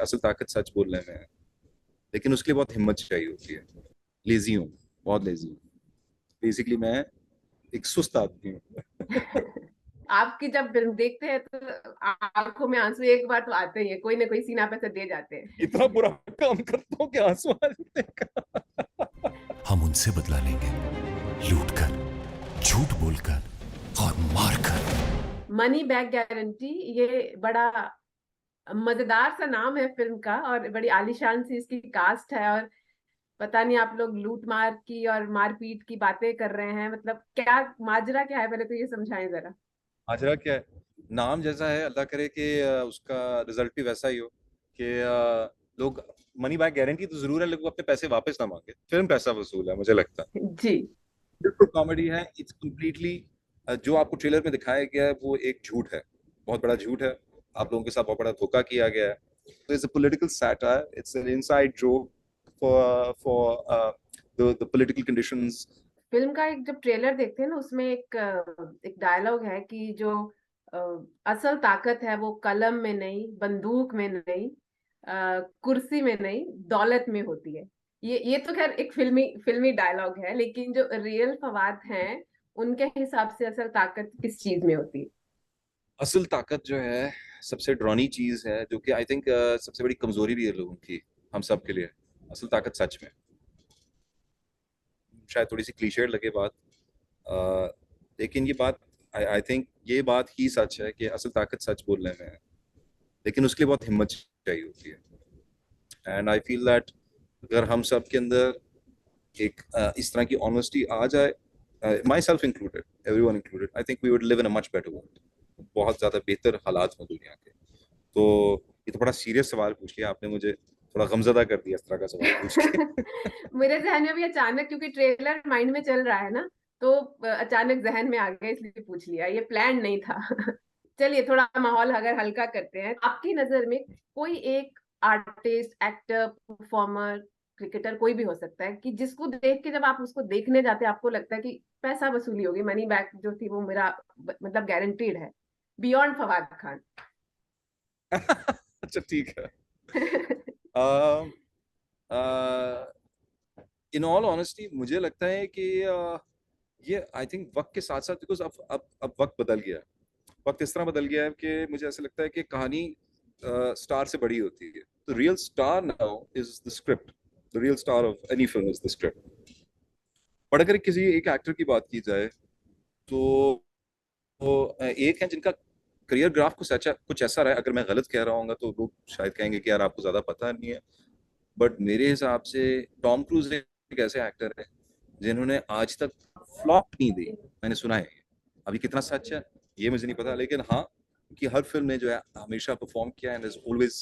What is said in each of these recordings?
असल ताकत सच बोलने में है, लेकिन उसके लिए बहुत हिम्मत चाहिए होती है। लेजी हूँ, बहुत लेजी हूँ। बेसिकली मैं एक सुस्त आदमी हूँ। आपकी जब फिल्म देखते हैं तो आंखों में आंसू एक बार तो आते ही है, कोई ना कोई सीन आप ऐसे दे जाते इतना हैं। बुरा काम करता हूँ कि आंसू आ जाते हैं। हम उनसे बदला लेंगे, लूट कर, झूठ बोलकर और मारकर। मनी बैक गारंटी, ये बड़ा मजेदार सा नाम है फिल्म का, और बड़ी आलीशान सी इसकी कास्ट है। और पता नहीं आप लोग लूट मार की और मारपीट की बातें कर रहे हैं, मतलब क्या माजरा क्या है, पहले तो ये समझाएं जरा। माजरा क्या है? नाम जैसा है, अल्लाह करे कि उसका रिजल्ट भी वैसा ही हो कि लोग मनी बैक गारंटी तो जरूर है, लेकिन वो अपने पैसे वापस ना मांगे। फिल्म पैसा वसूल है, मुझे लगता है। जी। बिल्कुल कॉमेडी है, इट्स कम्प्लीटली जो आपको ट्रेलर में दिखाया गया है वो एक झूठ है, बहुत बड़ा झूठ है। आप लोगों के साथ बहुत बड़ा धोखा किया गया है। तो it's a political satire, it's an inside joke for the political conditions. Film का एक जब ट्रेलर देखते हैं ना, उसमें एक डायलॉग है कि जो अ, असल ताकत है वो कलम में नहीं, बंदूक में नहीं, कुर्सी में नहीं, दौलत में होती है। ये तो खैर एक फिल्मी फिल्मी डायलॉग है, लेकिन जो रियल फवाद हैं उनके हिसाब से असल ताकत किस चीज में होती है? असल ताकत जो है सबसे डरावनी चीज है, जो कि आई थिंक सबसे बड़ी कमजोरी भी है लोगों की, हम सब के लिए। असल ताकत सच में, शायद थोड़ी सी क्लीशेड लगे बात, अ, लेकिन ये बात, आई आई थिंक ये बात ही सच है कि असल ताकत सच बोलने में है, लेकिन उसके लिए बहुत हिम्मत चाहिए होती है। एंड आई फील दैट अगर हम सब के अंदर एक इस तरह की ऑनेस्टी आ जाए, myself included, everyone included, I think we would live in a much better world. बहुत ज्यादा बेहतर हालात हों दुनिया के। तो ये तो बड़ा सीरियस सवाल पूछ लिया आपने मुझे, थोड़ा गमजदा कर दिया इस तरह का सवाल पूछ के। मेरे जहन में भी अचानक, क्योंकि ट्रेलर माइंड में चल रहा है ना, तो अचानक जहन में आ गया, इसलिए पूछ लिया, ये प्लान नहीं था। चलिए थोड़ा माहौल अगर हल्का करते हैं, आपकी नजर में कोई एक आर्टिस्ट, एक्टर, परफॉर्मर, क्रिकेटर, कोई भी हो सकता है, कि जिसको देख के जब आप उसको देखने जाते हैं आपको लगता है कि पैसा वसूली होगी, मनी बैक जो थी वो मेरा मतलब गारंटीड है, बियॉन्ड फवाद खान। अच्छा ठीक है। इन ऑल ऑनेस्टी मुझे लगता है कि ये आई थिंक वक्त के साथ साथ, बिकॉज अब वक्त बदल गया है। वक्त इस तरह बदल गया है कि मुझे ऐसा लगता है कि कहानी स्टार से बड़ी होती है। The real star now is the script. The real star of any film is the script. और अगर किसी एक एक्टर की बात की जाए तो एक है जिनका करियर ग्राफ कुछ ऐसा रहा है। अगर मैं गलत कह रहा हूँ तो लोग शायद कहेंगे कि यार आपको ज्यादा पता नहीं है, बट मेरे हिसाब से टॉम क्रूज एक ऐसे एक्टर है जिन्होंने आज तक फ्लॉप नहीं दी। मैंने सुना है, अभी कितना सच है ये मुझे नहीं पता, लेकिन हाँ कि हर फिल्म ने जो है हमेशा परफॉर्म किया, एंड इज ऑलवेज,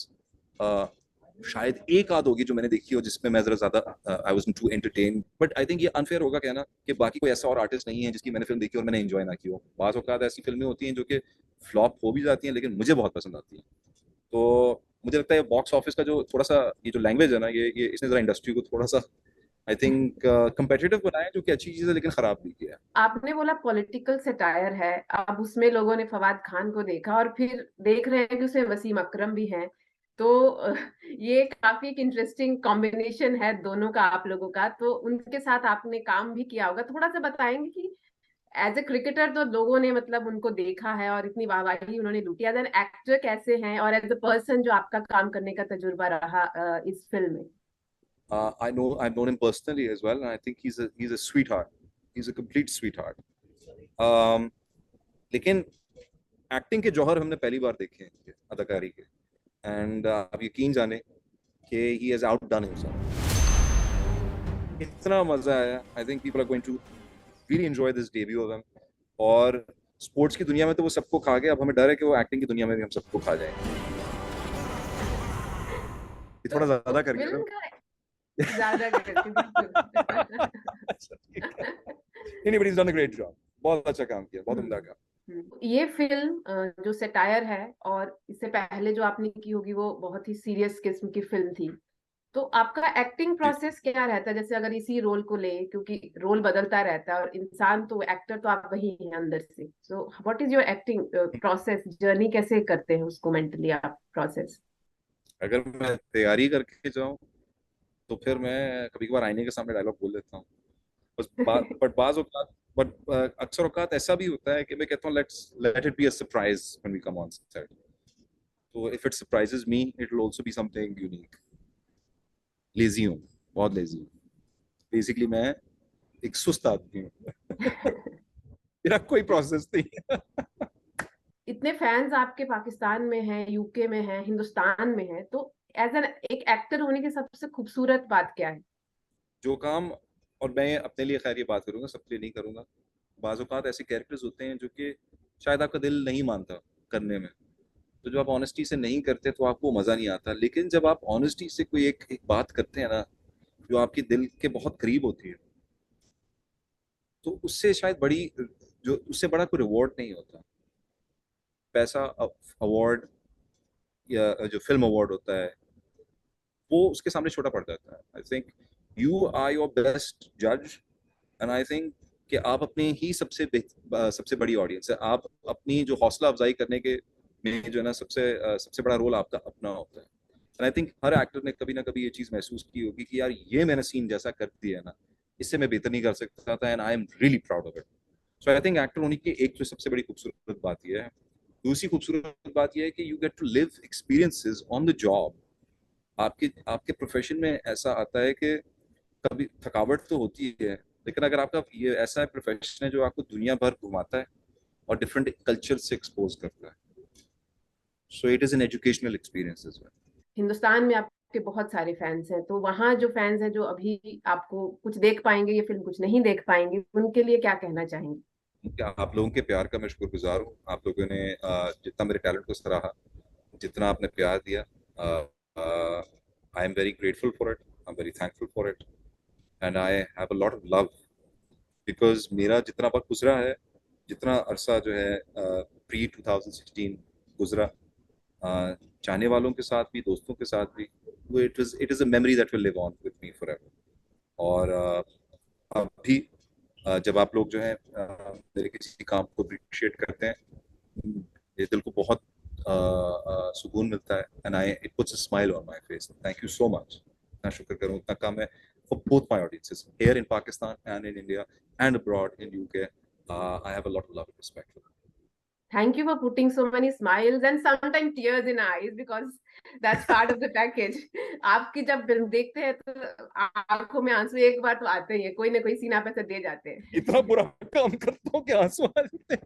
शायद एक आध होगी जो मैंने देखी हो जिसमें मैं जरा ज्यादा I was to entertain, but I think ये अनफेयर होगा कहना कि बाकी कोई ऐसा और आर्टिस्ट नहीं है जिसकी मैंने फिल्म देखी और मैंने एंजॉय ना की हो। बाज़ औक़ात ऐसी फिल्में होती हैं जो कि फ्लॉप हो भी जाती हैं लेकिन मुझे बहुत पसंद आती हैं। तो मुझे लगता है बॉक्स ऑफिस का जो थोड़ा सा ये जो लैंग्वेज है ना, ये इसने जरा इंडस्ट्री को थोड़ा सा आई थिंक कंपेटिटिव बनाया, जो कि अच्छी चीज है लेकिन खराब भी किया है। आपने बोला पॉलिटिकल सटायर है, अब उसमें लोगों ने फवाद खान को देखा और फिर देख रहे हैं कि उसमें वसीम अकरम भी हैं। तो ये काफी एक इंटरेस्टिंग कॉम्बिनेशन है दोनों का, आप लोगों का। तो उनके साथ आपने काम भी किया होगा, थोड़ा सा बताएंगे कि एज ए क्रिकेटर तो लोगों ने मतलब उनको देखा है और इतनी वाहवाही उन्होंने लूटी, एज एन एक्टर कैसे हैं, और एज ए पर्सन जो आपका काम करने का तजुर्बा रहा इस फिल्म में। I've known him personally as well, and I think he's a sweetheart. He's a complete sweetheart. um, लेकिन एक्टिंग के जौहर हमने पहली बार देखे हैं इनके, अदाकारी के, एंड आप यकीन जाने कि ही हैज आउटडन हिमसेल्फ। इतना मजा आया, I think people are going to really enjoy this debut of him. और स्पोर्ट्स की दुनिया में तो वो सबको खा गए, अब हमें डर है कि वो एक्टिंग की दुनिया में भी हम सबको खा जाएंगे। ये थोड़ा तो ज्यादा कर गया फिल्म ना। का ज्यादा करके बिल्कुल। अच्छा, ठीक है। नहीं नहीं, but is done a great job, बहुत अच्छा काम किया, बहुत उम्दा काम। ये फिल्म जो सटायर है, और इससे पहले जो आपने की होगी वो बहुत ही सीरियस किस्म की फिल्म थी। तो आपका एक्टिंग जी। प्रोसेस क्या रहता है, जैसे अगर इसी रोल को ले, क्योंकि रोल बदलता रहता है और इंसान तो एक्टर तो आप वही हैं अंदर से। So what is your acting process, journey कैसे करते हैं उसको मेंटली आप प्रोसेस? अगर मैं तैयारी करके जाऊं तो फिर मैं कभी कभार आईने के सामने डायलॉग बोल देता हूँ बस। बट बाज औकात, बट अक्सर औकात ऐसा भी होता है कि मैं कहता हूँ let's let it be a surprise when we come on set. तो if it surprises me it will also be something unique. Lazy हूँ, बहुत लेजी हूँ। बेसिकली मैं एक सुस्त आदमी हूँ। मेरा कोई प्रोसेस नहीं है। इतने फैंस आपके पाकिस्तान में हैं, यूके में हैं, हिंदुस्तान में हैं, तो एज एन एक एक्टर होने की सबसे खूबसूरत बात क्या है? जो काम, और मैं अपने लिए खैर ये बात करूंगा, सबके लिए नहीं करूंगा, बाज़ औक़ात ऐसे कैरेक्टर्स होते हैं जो कि शायद आपका दिल नहीं मानता करने में। तो जब आप ऑनेस्टी से नहीं करते तो आपको मज़ा नहीं आता, लेकिन जब आप ऑनेस्टी से कोई एक एक बात करते हैं ना जो आपके दिल के बहुत करीब होती है, तो उससे शायद बड़ी, जो उससे बड़ा कोई रिवॉर्ड नहीं होता। पैसा, अवार्ड या जो फिल्म अवार्ड होता है वो उसके सामने छोटा पड़ जाता है। I think you are your best जज, एंड आई थिंक कि आप अपने ही सबसे बड़ी ऑडियंस है। आप अपनी जो हौसला अफजाई करने के में जो है ना सबसे बड़ा रोल आपका अपना होता है। And I think her actor ने कभी ना कभी ये चीज महसूस की होगी कि यार ये मैंने सीन जैसा कर दिया है ना, इससे मैं बेहतर नहीं कर सकता था, and I am really proud of it. So I think actor होने की एक जो सबसे बड़ी खूबसूरत बात यह है। दूसरी खूबसूरत बात यह है कि you get to live experiences on the job. आपके आपके प्रोफेशन में ऐसा आता है कि कभी थकावट तो होती है, लेकिन अगर आपका ये ऐसा प्रोफेशन है जो आपको दुनिया भर घुमाता है और डिफरेंट कल्चर से एक्सपोज करता है, so it is an educational experience as well. Hindustan में आपके बहुत सारे फैंस हैं, तो वहाँ जो फैंस हैं जो अभी आपको कुछ देख पाएंगे, ये फिल्म कुछ नहीं देख पाएंगे, उनके लिए क्या कहना चाहेंगे? क्या आप लोगों के प्यार का मैं शुक्रगुजार हूँ। आप लोगों ने जितना मेरे टैलेंट को सराहा, जितना आपने प्यार दिया, I am very grateful for it, I am very thankful for it, and I have a lot of love. Because मेरा जितना वक्त गुजरा है, जितना अरसा जो है प्री 2016 गुजरा, चाहने वालों के साथ भी, दोस्तों के साथ भी, वो it is a memory that will live on with me forever. और अभी जब आप लोग जो है मेरे किसी काम को अप्रिशिएट करते हैं, ये दिल को बहुत सुकून मिलता है, and I it puts a smile on my face. Thank you so much. इतना शुक्र करूं उतना कम है for both my audiences here in Pakistan and in India and abroad in UK. I have a lot of love and respect for. Thank you for putting so many smiles and sometimes tears in eyes because that's part of the package. आपकी जब film देखते हैं तो आंखों में आंसू एक बार तो आते ही है, कोई ना कोई सीन आप ऐसे दे जाते हैं। इतना बुरा काम करता हूँ कि आंसू आ जाते हैं।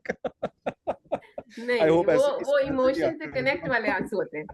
नहीं आई नहीं, होप वो ऐसे वो इस नजर नहीं इमोशन से आते कनेक्ट वाले हैं। आंसू होते हैं।